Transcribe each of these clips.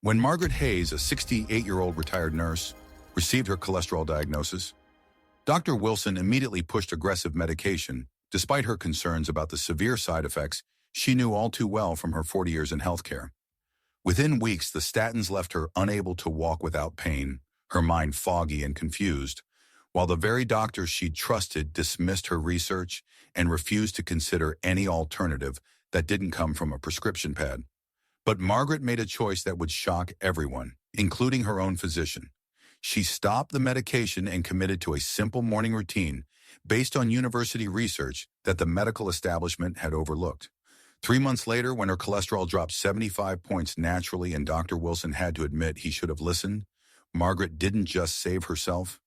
When Margaret Hayes, a 68-year-old retired nurse, received her cholesterol diagnosis, Dr. Wilson immediately pushed aggressive medication, despite her concerns about the severe side effects she knew all too well from her 40 years in healthcare. Within weeks, the statins left her unable to walk without pain, her mind foggy and confused, while the very doctors she'd trusted dismissed her research and refused to consider any alternative that didn't come from a prescription pad. But Margaret made a choice that would shock everyone, including her own physician. She stopped the medication and committed to a simple morning routine based on university research that the medical establishment had overlooked. 3 months later, when her cholesterol dropped 75 points naturally and Dr. Wilson had to admit he should have listened, Margaret didn't just save herself.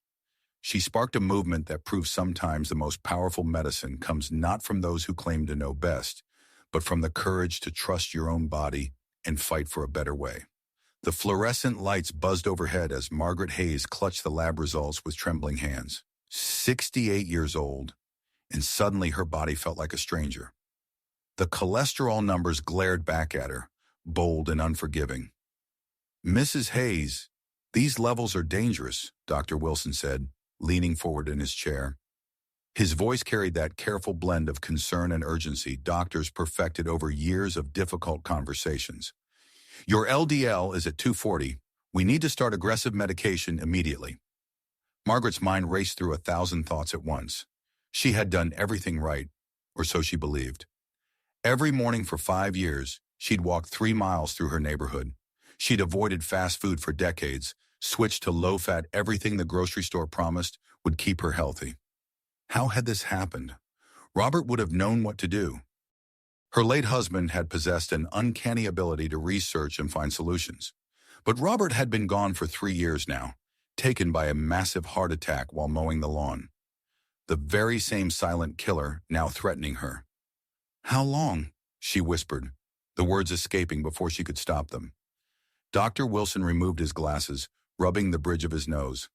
She sparked a movement that proves sometimes the most powerful medicine comes not from those who claim to know best, but from the courage to trust your own body and fight for a better way. The fluorescent lights buzzed overhead as Margaret Hayes clutched the lab results with trembling hands. 68 years old, and suddenly her body felt like a stranger. The cholesterol numbers glared back at her, bold and unforgiving. "Mrs. Hayes, these levels are dangerous," Dr. Wilson said, leaning forward in his chair. His voice carried that careful blend of concern and urgency doctors perfected over years of difficult conversations. "Your LDL is at 240. We need to start aggressive medication immediately." Margaret's mind raced through 1,000 thoughts at once. She had done everything right, or so she believed. Every morning for 5 years, she'd walked 3 miles through her neighborhood. She'd avoided fast food for decades, switched to low-fat everything the grocery store promised would keep her healthy. How had this happened? Robert would have known what to do. Her late husband had possessed an uncanny ability to research and find solutions. But Robert had been gone for 3 years now, taken by a massive heart attack while mowing the lawn. The very same silent killer now threatening her. "How long?" she whispered, the words escaping before she could stop them. Dr. Wilson removed his glasses, rubbing the bridge of his nose.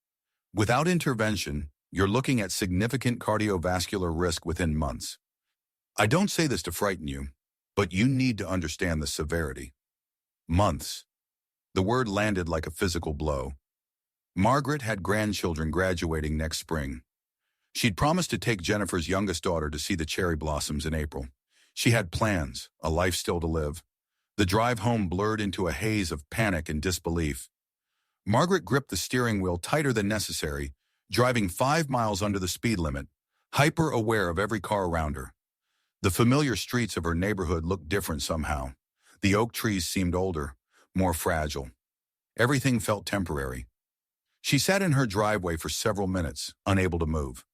"Without intervention, you're looking at significant cardiovascular risk within months. I don't say this to frighten you, but you need to understand the severity." Months. The word landed like a physical blow. Margaret had grandchildren graduating next spring. She'd promised to take Jennifer's youngest daughter to see the cherry blossoms in April. She had plans, a life still to live. The drive home blurred into a haze of panic and disbelief. Margaret gripped the steering wheel tighter than necessary, driving 5 miles under the speed limit, hyper-aware of every car around her. The familiar streets of her neighborhood looked different somehow. The oak trees seemed older, more fragile. Everything felt temporary. She sat in her driveway for several minutes, unable to move.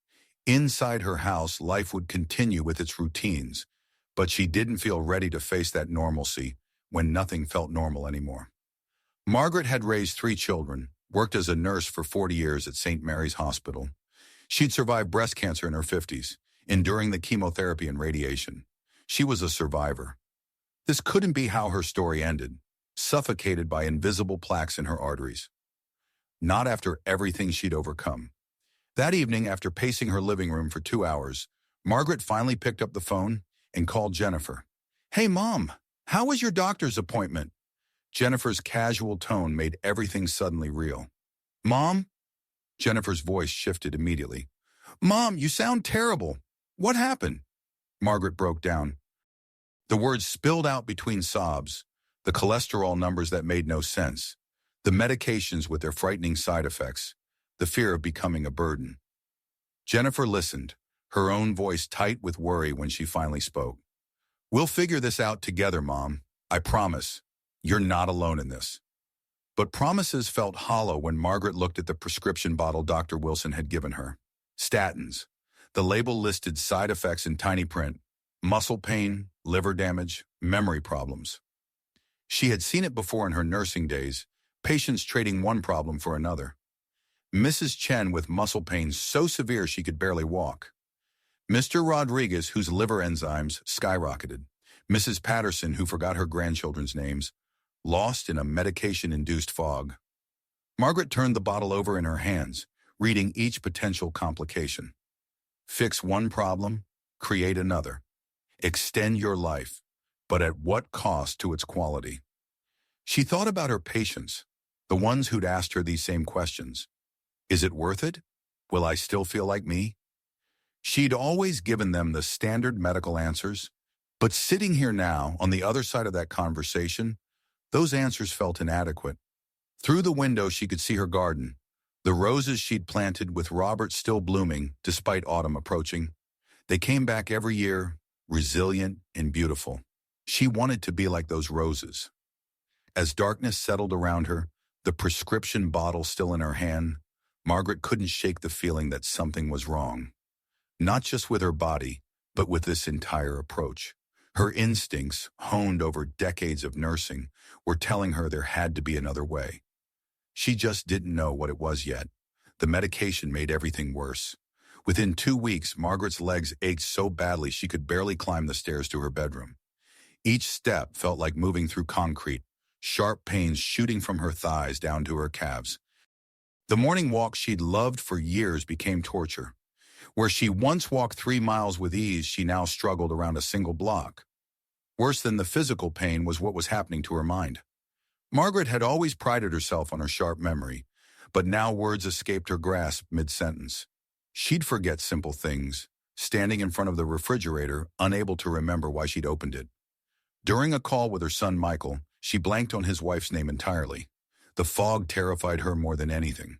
Inside her house, life would continue with its routines, but she didn't feel ready to face that normalcy when nothing felt normal anymore. Margaret had raised 3 children, worked as a nurse for 40 years at St. Mary's Hospital. She'd survived breast cancer in her 50s, enduring the chemotherapy and radiation. She was a survivor. This couldn't be how her story ended, suffocated by invisible plaques in her arteries. Not after everything she'd overcome. That evening, after pacing her living room for 2 hours, Margaret finally picked up the phone and called Jennifer. "Hey, Mom, how was your doctor's appointment?" Jennifer's casual tone made everything suddenly real. "Mom?" Jennifer's voice shifted immediately. "Mom, you sound terrible. What happened?" Margaret broke down. The words spilled out between sobs, the cholesterol numbers that made no sense, the medications with their frightening side effects, the fear of becoming a burden. Jennifer listened, her own voice tight with worry when she finally spoke. "We'll figure this out together, Mom. I promise. You're not alone in this." But promises felt hollow when Margaret looked at the prescription bottle Dr. Wilson had given her. Statins. The label listed side effects in tiny print: muscle pain, liver damage, memory problems. She had seen it before in her nursing days, patients trading one problem for another. Mrs. Chen with muscle pain so severe she could barely walk. Mr. Rodriguez, whose liver enzymes skyrocketed. Mrs. Patterson, who forgot her grandchildren's names, lost in a medication-induced fog. Margaret turned the bottle over in her hands, reading each potential complication. Fix one problem, create another. Extend your life, but at what cost to its quality? She thought about her patients, the ones who'd asked her these same questions. Is it worth it? Will I still feel like me? She'd always given them the standard medical answers, but sitting here now, on the other side of that conversation, those answers felt inadequate. Through the window she could see her garden, the roses she'd planted with Robert still blooming despite autumn approaching. They came back every year, resilient and beautiful. She wanted to be like those roses. As darkness settled around her, the prescription bottle still in her hand, Margaret couldn't shake the feeling that something was wrong. Not just with her body, but with this entire approach. Her instincts, honed over decades of nursing, were telling her there had to be another way. She just didn't know what it was yet. The medication made everything worse. Within 2 weeks, Margaret's legs ached so badly she could barely climb the stairs to her bedroom. Each step felt like moving through concrete, sharp pains shooting from her thighs down to her calves. The morning walk she'd loved for years became torture. Where she once walked 3 miles with ease, she now struggled around a single block. Worse than the physical pain was what was happening to her mind. Margaret had always prided herself on her sharp memory, but now words escaped her grasp mid-sentence. She'd forget simple things, standing in front of the refrigerator, unable to remember why she'd opened it. During a call with her son Michael, she blanked on his wife's name entirely. The fog terrified her more than anything.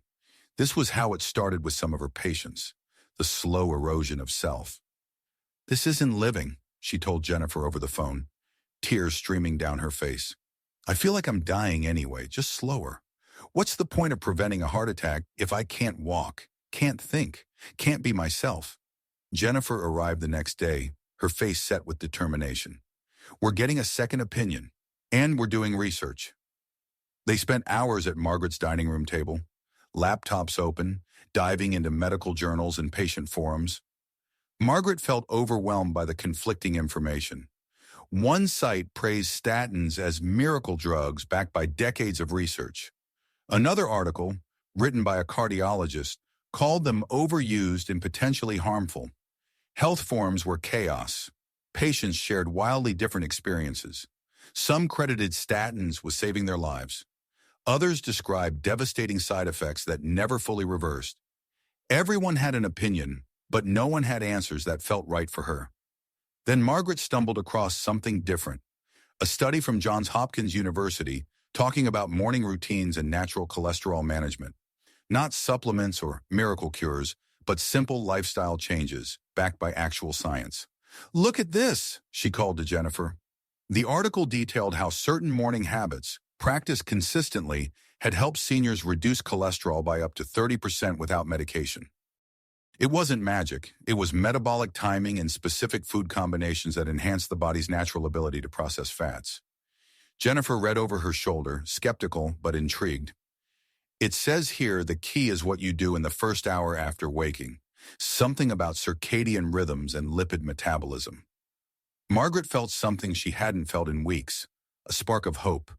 This was how it started with some of her patients. The slow erosion of self. "This isn't living," she told Jennifer over the phone, tears streaming down her face. "I feel like I'm dying anyway, just slower. What's the point of preventing a heart attack if I can't walk, can't think, can't be myself?" Jennifer arrived the next day, her face set with determination. "We're getting a second opinion, and we're doing research." They spent hours at Margaret's dining room table, laptops open, diving into medical journals and patient forums. Margaret felt overwhelmed by the conflicting information. One site praised statins as miracle drugs backed by decades of research. Another article, written by a cardiologist, called them overused and potentially harmful. Health forums were chaos. Patients shared wildly different experiences. Some credited statins with saving their lives. Others described devastating side effects that never fully reversed. Everyone had an opinion, but no one had answers that felt right for her. Then Margaret stumbled across something different. A study from Johns Hopkins University talking about morning routines and natural cholesterol management. Not supplements or miracle cures, but simple lifestyle changes backed by actual science. "Look at this," she called to Jennifer. The article detailed how certain morning habits, practiced consistently, had helped seniors reduce cholesterol by up to 30% without medication. It wasn't magic. It was metabolic timing and specific food combinations that enhanced the body's natural ability to process fats. Jennifer read over her shoulder, skeptical but intrigued. "It says here the key is what you do in the first hour after waking. Something about circadian rhythms and lipid metabolism." Margaret felt something she hadn't felt in weeks, a spark of hope.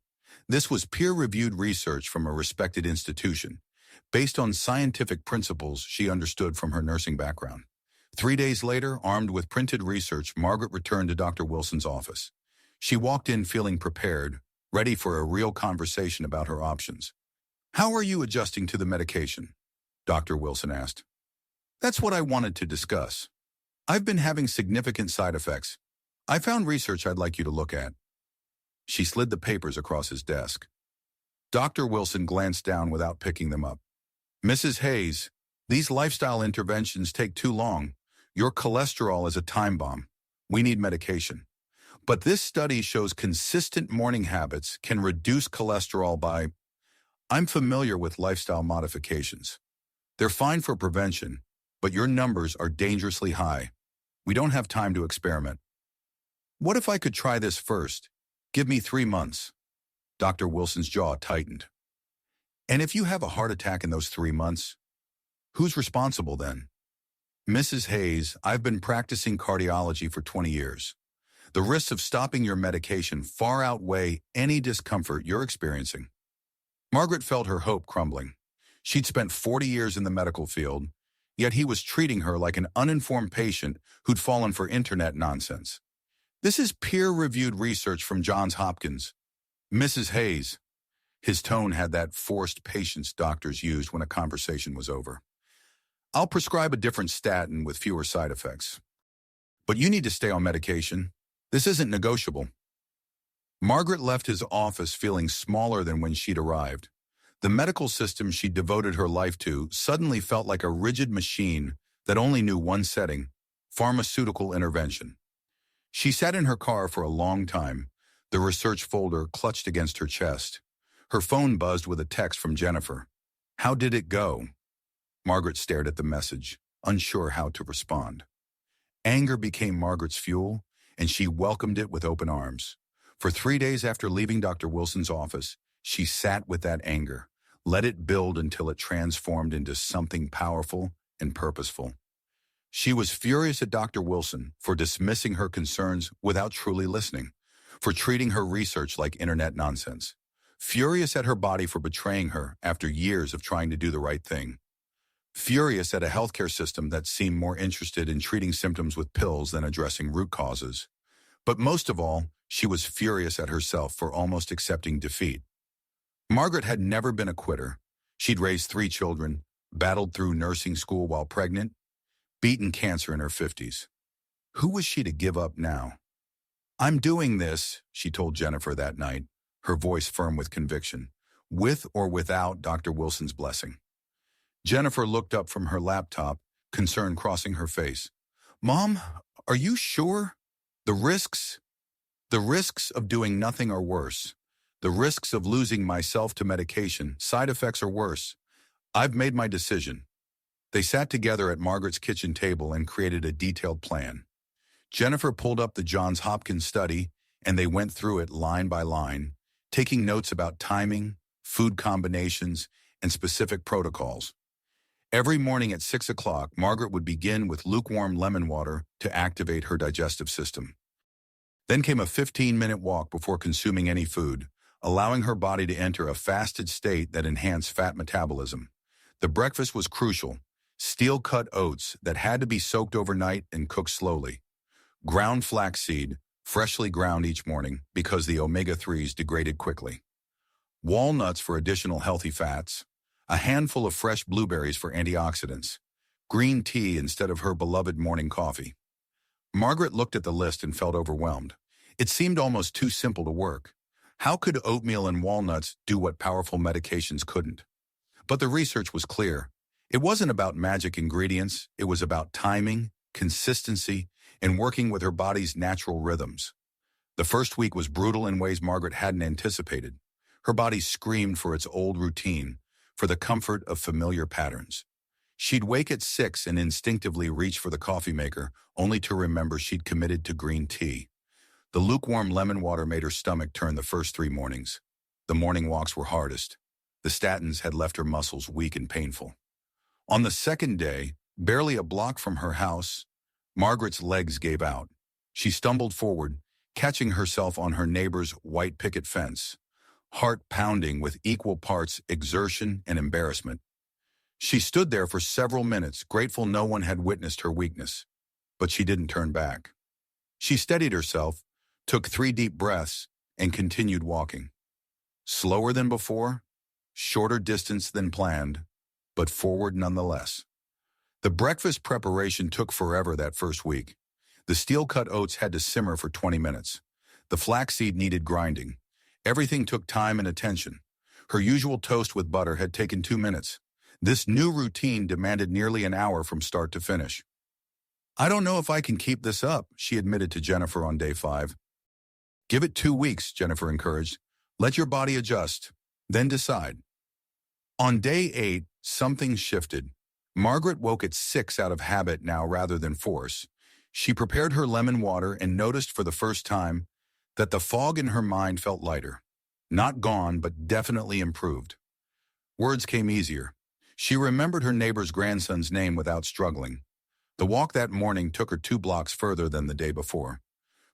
This was peer-reviewed research from a respected institution, based on scientific principles she understood from her nursing background. 3 days later, armed with printed research, Margaret returned to Dr. Wilson's office. She walked in feeling prepared, ready for a real conversation about her options. "How are you adjusting to the medication?" Dr. Wilson asked. "That's what I wanted to discuss. I've been having significant side effects. I found research I'd like you to look at." She slid the papers across his desk. Dr. Wilson glanced down without picking them up. "Mrs. Hayes, these lifestyle interventions take too long. Your cholesterol is a time bomb. We need medication. But this study shows consistent morning habits can reduce cholesterol by..." "I'm familiar with lifestyle modifications. They're fine for prevention, but your numbers are dangerously high. We don't have time to experiment." "What if I could try this first? Give me 3 months." Dr. Wilson's jaw tightened. "And if you have a heart attack in those 3 months, who's responsible then?" "Mrs. Hayes, I've been practicing cardiology for 20 years. The risks of stopping your medication far outweigh any discomfort you're experiencing." Margaret felt her hope crumbling. She'd spent 40 years in the medical field, yet he was treating her like an uninformed patient who'd fallen for internet nonsense. "This is peer-reviewed research from Johns Hopkins. Mrs. Hayes. His tone had that forced patience doctors used when a conversation was over. I'll prescribe a different statin with fewer side effects. But you need to stay on medication. This isn't negotiable. Margaret left his office feeling smaller than when she'd arrived. The medical system she'd devoted her life to suddenly felt like a rigid machine that only knew one setting: pharmaceutical intervention. She sat in her car for a long time, the research folder clutched against her chest. Her phone buzzed with a text from Jennifer. How did it go? Margaret stared at the message, unsure how to respond. Anger became Margaret's fuel, and she welcomed it with open arms. For 3 days after leaving Dr. Wilson's office, she sat with that anger, let it build until it transformed into something powerful and purposeful. She was furious at Dr. Wilson for dismissing her concerns without truly listening, for treating her research like internet nonsense. Furious at her body for betraying her after years of trying to do the right thing. Furious at a healthcare system that seemed more interested in treating symptoms with pills than addressing root causes. But most of all, she was furious at herself for almost accepting defeat. Margaret had never been a quitter. She'd raised 3 children, battled through nursing school while pregnant, beaten cancer in her 50s. Who was she to give up now? I'm doing this, she told Jennifer that night, her voice firm with conviction, with or without Dr. Wilson's blessing. Jennifer looked up from her laptop, concern crossing her face. Mom, are you sure? The risks of doing nothing are worse. The risks of losing myself to medication, side effects are worse. I've made my decision. They sat together at Margaret's kitchen table and created a detailed plan. Jennifer pulled up the Johns Hopkins study, and they went through it line by line, taking notes about timing, food combinations, and specific protocols. Every morning at 6 o'clock, Margaret would begin with lukewarm lemon water to activate her digestive system. Then came a 15-minute walk before consuming any food, allowing her body to enter a fasted state that enhanced fat metabolism. The breakfast was crucial: steel-cut oats that had to be soaked overnight and cooked slowly. Ground flaxseed, freshly ground each morning because the omega-3s degraded quickly. Walnuts for additional healthy fats. A handful of fresh blueberries for antioxidants. Green tea instead of her beloved morning coffee. Margaret looked at the list and felt overwhelmed. It seemed almost too simple to work. How could oatmeal and walnuts do what powerful medications couldn't? But the research was clear. It wasn't about magic ingredients. It was about timing, consistency, and working with her body's natural rhythms. The first week was brutal in ways Margaret hadn't anticipated. Her body screamed for its old routine, for the comfort of familiar patterns. She'd wake at 6 and instinctively reach for the coffee maker, only to remember she'd committed to green tea. The lukewarm lemon water made her stomach turn the first 3 mornings. The morning walks were hardest. The statins had left her muscles weak and painful. On the second day, barely a block from her house, Margaret's legs gave out. She stumbled forward, catching herself on her neighbor's white picket fence, heart pounding with equal parts exertion and embarrassment. She stood there for several minutes, grateful no one had witnessed her weakness. But she didn't turn back. She steadied herself, took 3 deep breaths, and continued walking. Slower than before, shorter distance than planned, but forward nonetheless. The breakfast preparation took forever that first week. The steel-cut oats had to simmer for 20 minutes. The flaxseed needed grinding. Everything took time and attention. Her usual toast with butter had taken 2 minutes. This new routine demanded nearly an hour from start to finish. I don't know if I can keep this up, she admitted to Jennifer on day 5. Give it 2 weeks, Jennifer encouraged. Let your body adjust, then decide. On day 8, something shifted. Margaret woke at 6 out of habit now rather than force. She prepared her lemon water and noticed for the first time that the fog in her mind felt lighter. Not gone, but definitely improved. Words came easier. She remembered her neighbor's grandson's name without struggling. The walk that morning took her 2 blocks further than the day before.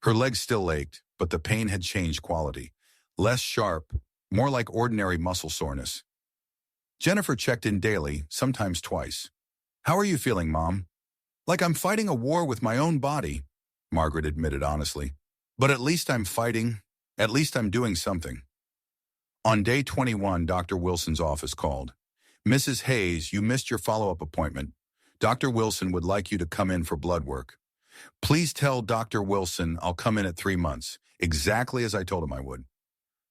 Her legs still ached, but the pain had changed quality. Less sharp, more like ordinary muscle soreness. Jennifer checked in daily, sometimes twice. How are you feeling, Mom? Like I'm fighting a war with my own body, Margaret admitted honestly. But at least I'm fighting. At least I'm doing something. On day 21, Dr. Wilson's office called. "Mrs. Hayes, you missed your follow-up appointment. Dr. Wilson would like you to come in for blood work. Please tell Dr. Wilson I'll come in at 3 months, exactly as I told him I would."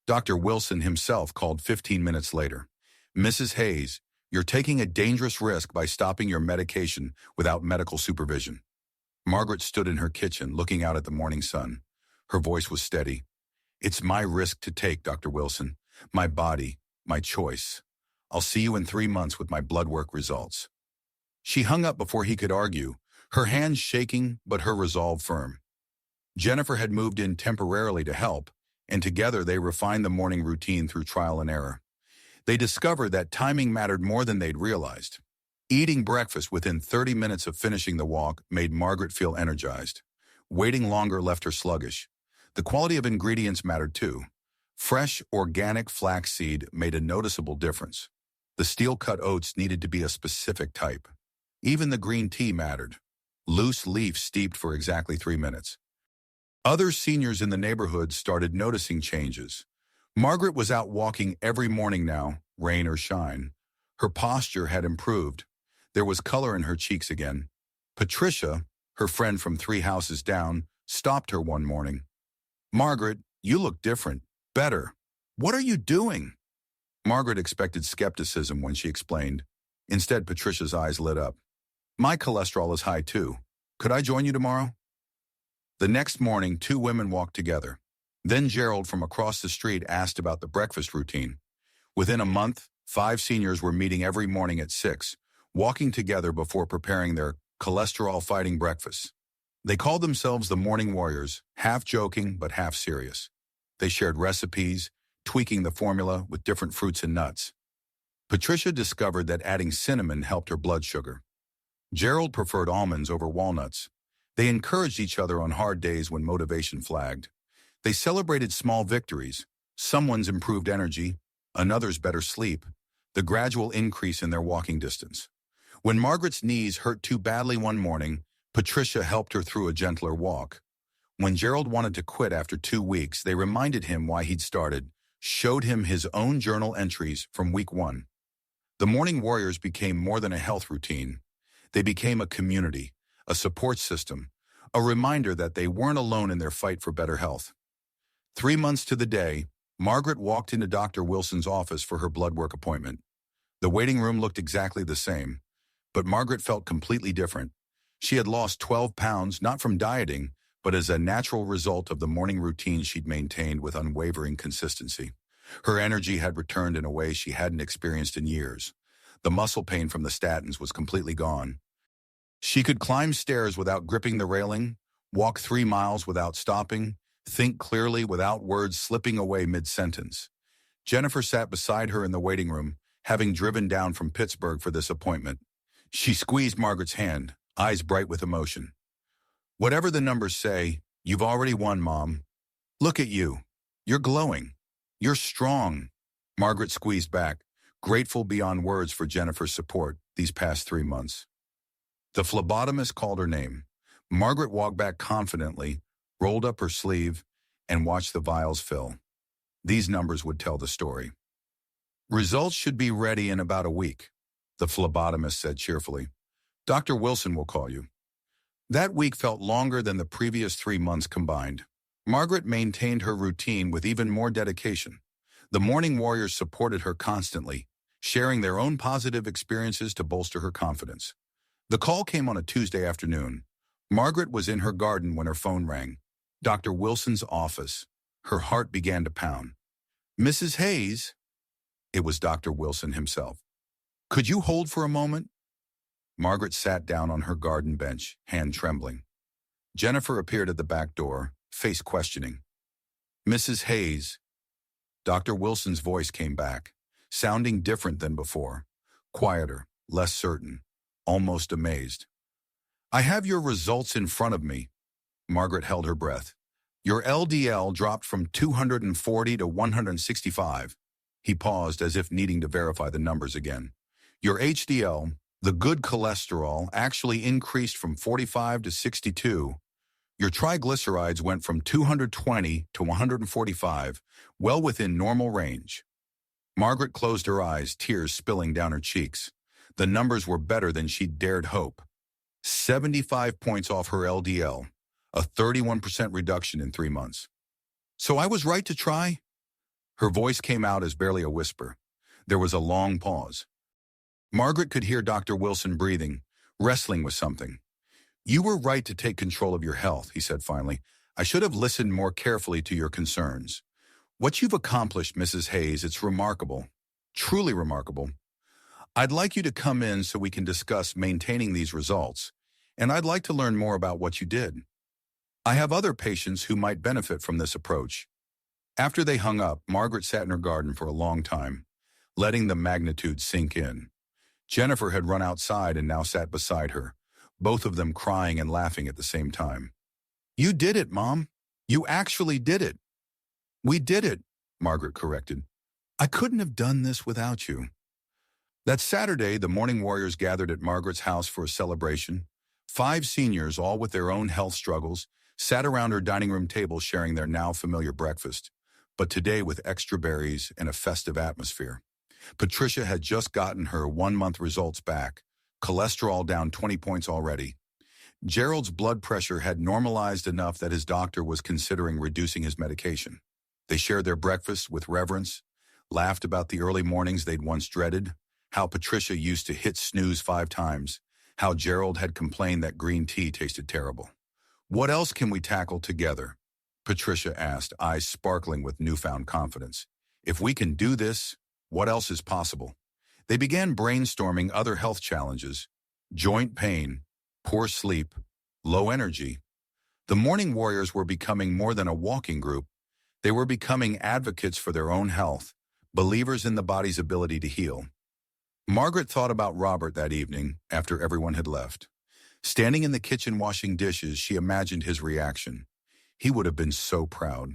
Dr. Wilson himself called 15 minutes later. "Mrs. Hayes, you're taking a dangerous risk by stopping your medication without medical supervision." Margaret stood in her kitchen, looking out at the morning sun. Her voice was steady. "It's my risk to take, Dr. Wilson. My body, my choice. I'll see you in 3 months with my blood work results." She hung up before he could argue, her hands shaking but her resolve firm. Jennifer had moved in temporarily to help, and together they refined the morning routine through trial and error. They discovered that timing mattered more than they'd realized. Eating breakfast within 30 minutes of finishing the walk made Margaret feel energized. Waiting longer left her sluggish. The quality of ingredients mattered too. Fresh, organic flaxseed made a noticeable difference. The steel-cut oats needed to be a specific type. Even the green tea mattered. Loose leaf steeped for exactly 3 minutes. Other seniors in the neighborhood started noticing changes. Margaret was out walking every morning now, rain or shine. Her posture had improved. There was color in her cheeks again. Patricia, her friend from 3 houses down, stopped her one morning. "Margaret, you look different. Better. What are you doing?" Margaret expected skepticism when she explained. Instead, Patricia's eyes lit up. "My cholesterol is high too. Could I join you tomorrow?" The next morning, 2 women walked together. Then Gerald from across the street asked about the breakfast routine. Within a month, 5 seniors were meeting every morning at 6, walking together before preparing their cholesterol-fighting breakfasts. They called themselves the Morning Warriors, half joking but half serious. They shared recipes, tweaking the formula with different fruits and nuts. Patricia discovered that adding cinnamon helped her blood sugar. Gerald preferred almonds over walnuts. They encouraged each other on hard days when motivation flagged. They celebrated small victories, someone's improved energy, another's better sleep, the gradual increase in their walking distance. When Margaret's knees hurt too badly one morning, Patricia helped her through a gentler walk. When Gerald wanted to quit after 2 weeks, they reminded him why he'd started, showed him his own journal entries from week 1. The Morning Warriors became more than a health routine. They became a community, a support system, a reminder that they weren't alone in their fight for better health. 3 months to the day, Margaret walked into Dr. Wilson's office for her blood work appointment. The waiting room looked exactly the same, but Margaret felt completely different. She had lost 12 pounds, not from dieting, but as a natural result of the morning routine she'd maintained with unwavering consistency. Her energy had returned in a way she hadn't experienced in years. The muscle pain from the statins was completely gone. She could climb stairs without gripping the railing, walk 3 miles without stopping, think clearly without words slipping away mid-sentence. Jennifer sat beside her in the waiting room, having driven down from Pittsburgh for this appointment. She squeezed Margaret's hand, eyes bright with emotion. "Whatever the numbers say, you've already won, Mom. Look at you. You're glowing. You're strong." Margaret squeezed back, grateful beyond words for Jennifer's support these past 3 months. The phlebotomist called her name. Margaret walked back confidently, rolled up her sleeve, and watched the vials fill. These numbers would tell the story. "Results should be ready in about a week," the phlebotomist said cheerfully. "Dr. Wilson will call you." That week felt longer than the previous 3 months combined. Margaret maintained her routine with even more dedication. The Morning Warriors supported her constantly, sharing their own positive experiences to bolster her confidence. The call came on a Tuesday afternoon. Margaret was in her garden when her phone rang. Dr. Wilson's office. Her heart began to pound. "Mrs. Hayes?" It was Dr. Wilson himself. "Could you hold for a moment?" Margaret sat down on her garden bench, hand trembling. Jennifer appeared at the back door, face questioning. "Mrs. Hayes." Dr. Wilson's voice came back, sounding different than before, quieter, less certain, almost amazed. "I have your results in front of me." Margaret held her breath. "Your LDL dropped from 240 to 165. He paused as if needing to verify the numbers again. "Your HDL, the good cholesterol, actually increased from 45 to 62. Your triglycerides went from 220 to 145, well within normal range." Margaret closed her eyes, tears spilling down her cheeks. The numbers were better than she'd dared hope. 75 points off her LDL, a 31% reduction in 3 months. So I was right to try? Her voice came out as barely a whisper. There was a long pause. Margaret could hear Dr. Wilson breathing, wrestling with something. You were right to take control of your health, he said finally. I should have listened more carefully to your concerns. What you've accomplished, Mrs. Hayes, it's remarkable. Truly remarkable. I'd like you to come in so we can discuss maintaining these results, and I'd like to learn more about what you did. I have other patients who might benefit from this approach. After they hung up, Margaret sat in her garden for a long time, letting the magnitude sink in. Jennifer had run outside and now sat beside her, both of them crying and laughing at the same time. You did it, Mom. You actually did it. We did it, Margaret corrected. I couldn't have done this without you. That Saturday, the morning warriors gathered at Margaret's house for a celebration. 5 seniors, all with their own health struggles, sat around her dining room table sharing their now familiar breakfast, but today with extra berries and a festive atmosphere. Patricia had just gotten her 1-month results back, cholesterol down 20 points already. Gerald's blood pressure had normalized enough that his doctor was considering reducing his medication. They shared their breakfast with reverence, laughed about the early mornings they'd once dreaded, how Patricia used to hit snooze 5 times, how Gerald had complained that green tea tasted terrible. What else can we tackle together? Patricia asked, eyes sparkling with newfound confidence. If we can do this, what else is possible? They began brainstorming other health challenges: joint pain, poor sleep, low energy. The morning warriors were becoming more than a walking group. They were becoming advocates for their own health, believers in the body's ability to heal. Margaret thought about Robert that evening after everyone had left. Standing in the kitchen washing dishes, she imagined his reaction. He would have been so proud.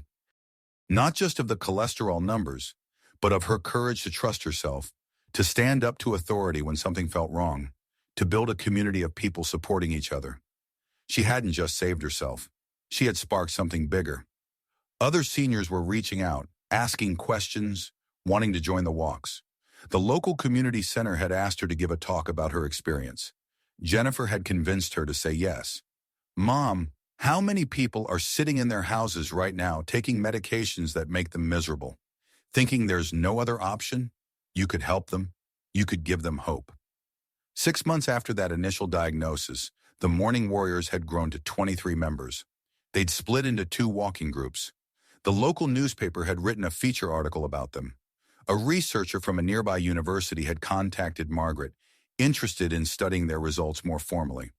Not just of the cholesterol numbers, but of her courage to trust herself, to stand up to authority when something felt wrong, to build a community of people supporting each other. She hadn't just saved herself. She had sparked something bigger. Other seniors were reaching out, asking questions, wanting to join the walks. The local community center had asked her to give a talk about her experience. Jennifer had convinced her to say yes. Mom, how many people are sitting in their houses right now taking medications that make them miserable, thinking there's no other option? You could help them. You could give them hope. 6 months after that initial diagnosis, the Morning Warriors had grown to 23 members. They'd split into 2 walking groups. The local newspaper had written a feature article about them. A researcher from a nearby university had contacted Margaret, interested in studying their results more formally.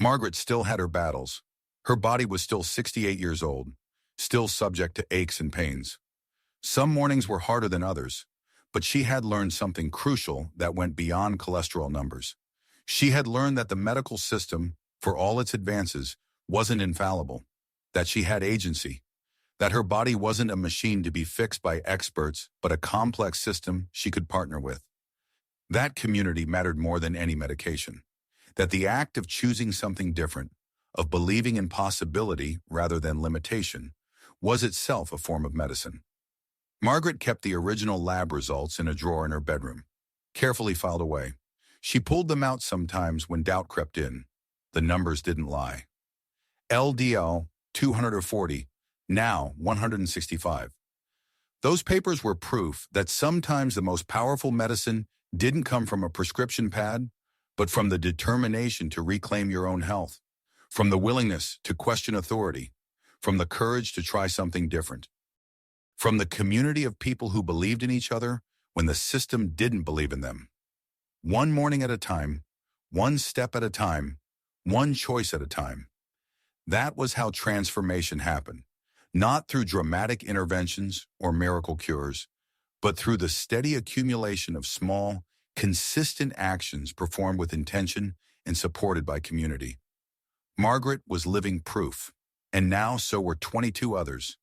Margaret still had her battles. Her body was still 68 years old, still subject to aches and pains. Some mornings were harder than others, but she had learned something crucial that went beyond cholesterol numbers. She had learned that the medical system, for all its advances, wasn't infallible, that she had agency, that her body wasn't a machine to be fixed by experts, but a complex system she could partner with. That community mattered more than any medication, that the act of choosing something different, of believing in possibility rather than limitation, was itself a form of medicine. Margaret kept the original lab results in a drawer in her bedroom, carefully filed away. She pulled them out sometimes when doubt crept in. The numbers didn't lie. LDL, 240, now 165. Those papers were proof that sometimes the most powerful medicine didn't come from a prescription pad, but from the determination to reclaim your own health, from the willingness to question authority, from the courage to try something different, from the community of people who believed in each other when the system didn't believe in them. One morning at a time, one step at a time, one choice at a time. That was how transformation happened, not through dramatic interventions or miracle cures, but through the steady accumulation of small, consistent actions performed with intention and supported by community. Margaret was living proof, and now so were 22 others.